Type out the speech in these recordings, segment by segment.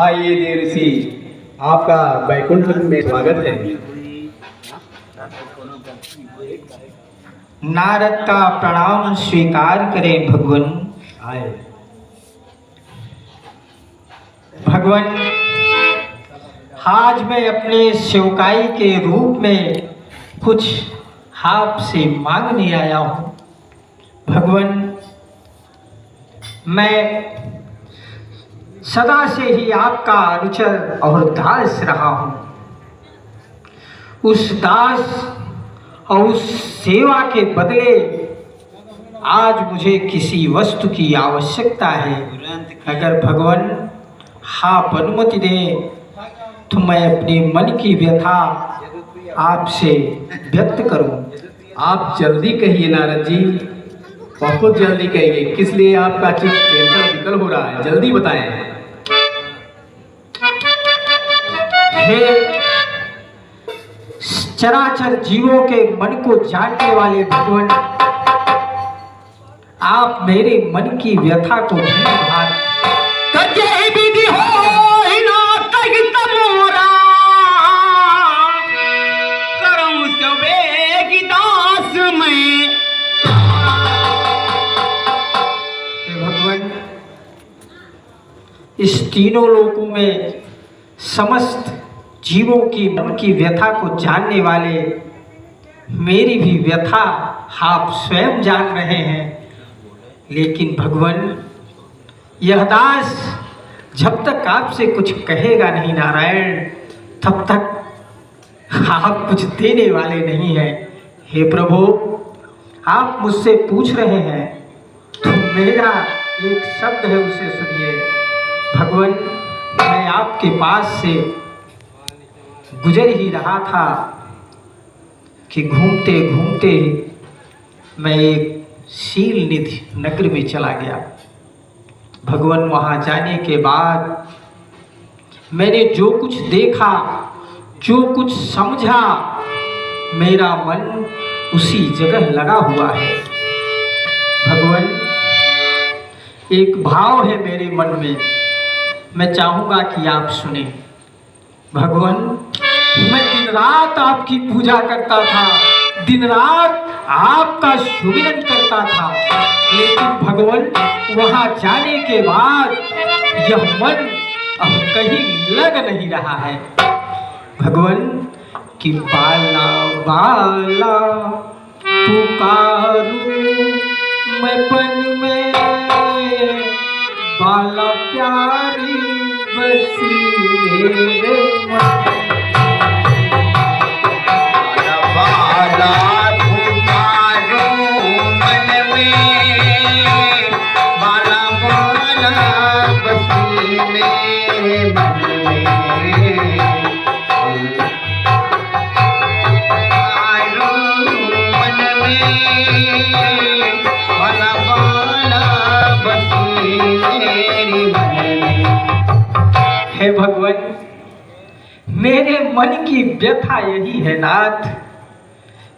आइए देव ऋषि, आपका बैकुंठ में स्वागत है। नारद का प्रणाम स्वीकार करें भगवान। आए भगवान, आज मैं अपने सेवकाई के रूप में कुछ आपसे मांगने आया हूँ। भगवान, मैं सदा से ही आपका अनुचर और दास रहा हूँ। उस दास और उस सेवा के बदले आज मुझे किसी वस्तु की आवश्यकता है। अगर भगवान आप अनुमति दें तो मैं अपने मन की व्यथा आपसे व्यक्त करूं। आप जल्दी कहिए नारद जी, बहुत जल्दी कहिए। किस लिए आपका चित्त टेंशन विकल हो रहा है, जल्दी बताएं। हे चराचर जीवों के मन को जानने वाले भगवान, आप मेरे मन की व्यथा को धन्यवाद कजे विधि होई ना कहि तमोरा, करम सवेगी दास मैं। हे भगवान, इस तीनों लोकों में समस्त जीवों की मन की व्यथा को जानने वाले मेरी भी व्यथा आप स्वयं जान रहे हैं। लेकिन भगवान, यह दास जब तक आपसे कुछ कहेगा नहीं नारायण, तब तक आप कुछ देने वाले नहीं हैं। हे प्रभु, आप मुझसे पूछ रहे हैं तो मेरा एक शब्द है, उसे सुनिए। भगवान, मैं आपके पास से गुजर ही रहा था कि घूमते घूमते मैं एक शील निधि नगर में चला गया। भगवान, वहाँ जाने के बाद मैंने जो कुछ देखा, जो कुछ समझा, मेरा मन उसी जगह लगा हुआ है। भगवान, एक भाव है मेरे मन में, मैं चाहूँगा कि आप सुने। भगवान, मैं दिन रात आपकी पूजा करता था, दिन रात आपका सुमिरन करता था, लेकिन भगवान वहाँ जाने के बाद यह मन अब कहीं लग नहीं रहा है। भगवान, कि बाला बाला पुकारूं मैं बन में, बाला प्यारी बसी मेरे मन। हे भगवान, मेरे मन की व्यथा यही है नाथ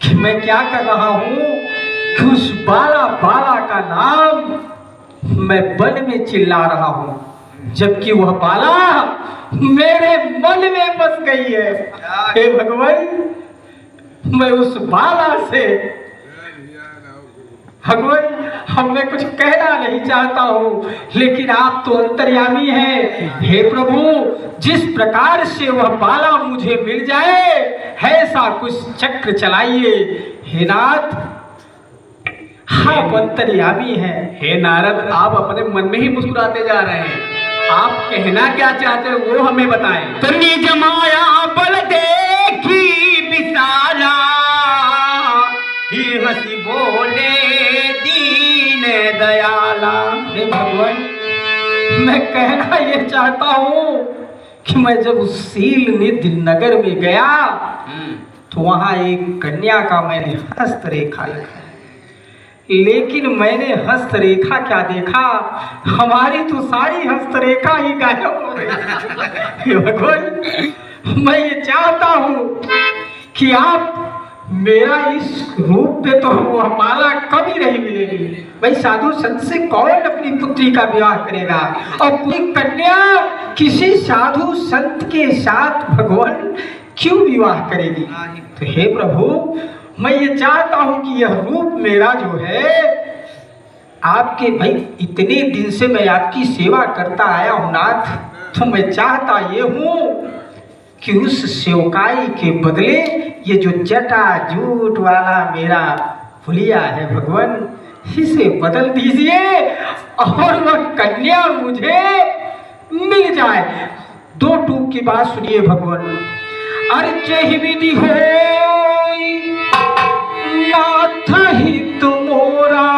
कि मैं क्या कर रहा हूँ कि उस बाला बाला का नाम मैं वन में चिल्ला रहा हूँ, जबकि वह बाला मेरे मन में बस गई है। हे भगवान, मैं उस बाला से भगवान अब मैं कुछ कहना नहीं चाहता हूँ, लेकिन आप तो अंतर्यामी हैं। हे प्रभु, जिस प्रकार से वह बाला मुझे मिल जाए ऐसा कुछ चक्र चलाइए। हे नाथ, आप अंतर्यामी हैं। हे नारद, आप अपने मन में ही मुस्कुराते जा रहे हैं। आप कहना क्या चाहते हैं वो हमें बताएं। तो निज माया बल देखी विशाला, ही हंसी बोले दीन दयाला। हे भगवान, मैं कहना ये चाहता हूँ कि मैं जब उस शील निधि नगर में गया तो वहाँ एक कन्या का मैंने हस्त रेखा लिखा। लेकिन मैंने हस्तरेखा क्या देखा, हमारी तो सारी हस्तरेखा ही गायब हो गई। हे भगवान, मैं ये चाहता हूँ कि आप मेरा इस रूप पे तो वो माला कभी नहीं मिलेगी। भाई साधु संत से कौन अपनी पुत्री का विवाह करेगा, और पूरी कन्या किसी साधु संत के साथ भगवान क्यों विवाह करेगी। तो हे प्रभु, मैं ये चाहता हूं कि यह रूप मेरा जो है आपके, भाई इतने दिन से मैं आपकी सेवा करता आया हूं नाथ, तो मैं चाहता ये हूं कि उस सेवकाई के बदले ये जो जटा जूट वाला मेरा फुलिया है भगवान, इसे बदल दीजिए और वह कन्या मुझे मिल जाए। दो टूक की बात सुनिए भगवान। अर्चहि विधि होई नाथ हित मोरा,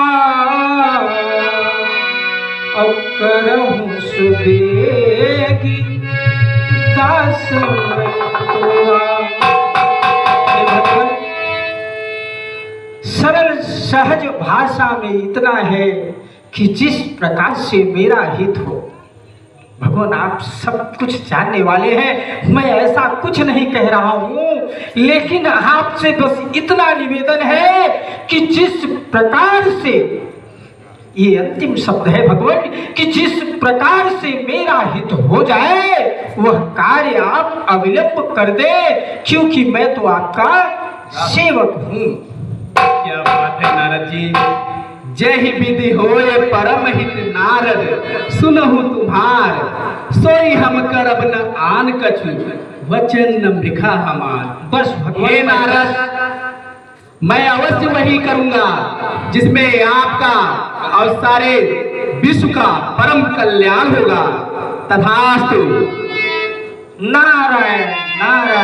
और करहु सुबेगी दास तोरा। सरल सहज भाषा में इतना है कि जिस प्रकार से मेरा हित हो, भगवान आप सब कुछ जानने वाले हैं, मैं ऐसा कुछ नहीं कह रहा हूँ, लेकिन आपसे बस इतना निवेदन है कि जिस प्रकार से, ये अंतिम शब्द है भगवान, कि जिस प्रकार से मेरा हित हो जाए वह कार्य आप अविलंब कर दे, क्योंकि मैं तो आपका सेवक हूँ। क्या बात है नारद जी। जय ही विधि होए परम हित नारद, सुनहु तुम्हार सोई हम करब न आन कछु, वचन न मृखा हमार। बस हे नारद, मैं अवश्य वही करूंगा जिसमें आपका और सारे विश्व का परम कल्याण होगा। तथास्तु। नारायण नारायण।